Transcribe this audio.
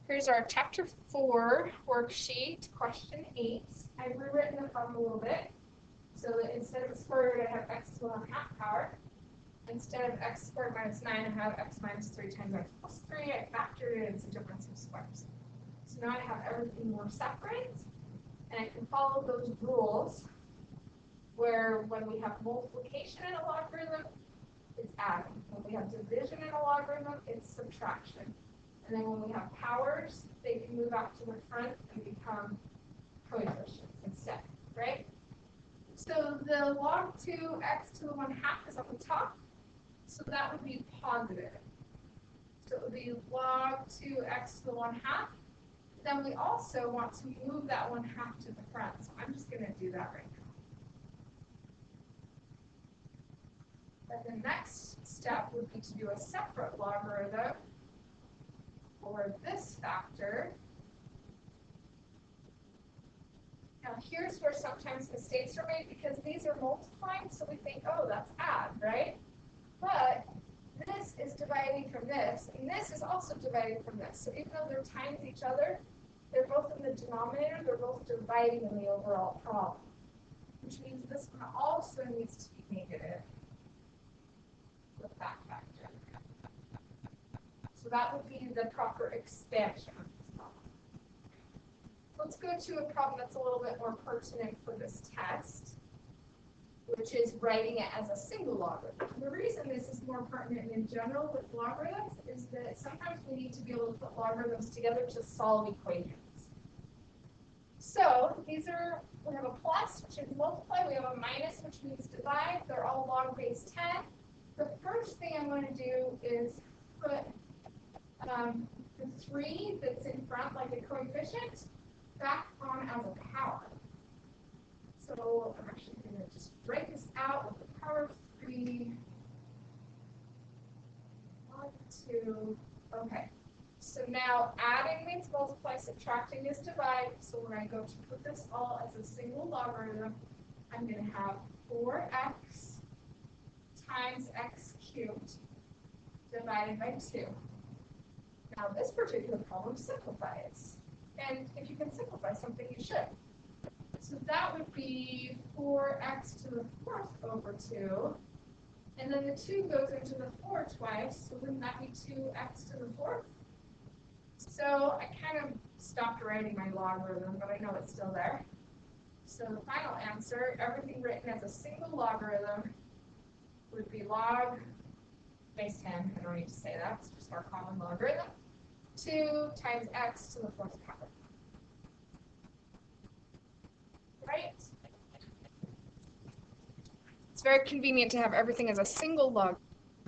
Here's our Chapter 4 worksheet, question 8. I've rewritten the problem a little bit. So that instead of the square root, I have x to the 1/2 power. Instead of x squared minus 9, I have x minus 3 times x plus 3. I factored it, it's a difference of squares. So now I have everything more separate, and I can follow those rules where when we have multiplication in a logarithm, it's adding. When we have division in a logarithm, it's subtraction. And then when we have powers, they can move out to the front and become coefficients instead, right? So the log 2x to the 1/2 is up the top, so that would be positive. So it would be log 2x to the 1/2. Then we also want to move that 1/2 to the front, so I'm just going to do that right now. Then the next step would be to do a separate logarithm for this factor. Now here's where sometimes mistakes are made because these are multiplying, so we think, oh, that's add, right? But this is dividing from this, and this is also dividing from this. So even though they're times each other, they're both in the denominator, they're both dividing in the overall problem, which means this one also needs to be negative with that factor. So that would be the proper expansion of this problem. Let's go to a problem that's a little bit more pertinent for this test, which is writing it as a single logarithm. The reason this is more pertinent in general with logarithms is that sometimes we need to be able to put logarithms together to solve equations. So these are, we have a plus, which means multiply, we have a minus, which means divide. They're all log base 10. The first thing I'm going to do is put the 3 that's in front, like a coefficient, back on as a power. So I'm actually going to just write this out with the power of 3. 1, 2. Okay. So now adding means multiply, subtracting is divide. So when I go to put this all as a single logarithm, I'm going to have 4x times x cubed divided by 2. Now this particular problem simplifies. And if you can simplify something, you should. So that would be 4x to the 4th over 2. And then the 2 goes into the 4 twice, so wouldn't that be 2x to the 4th? So I kind of stopped writing my logarithm, but I know it's still there. So the final answer, everything written as a single logarithm, would be log base 10. I don't need to say that, it's just our common logarithm. 2 times x to the 4th power. Right? It's very convenient to have everything as a single log.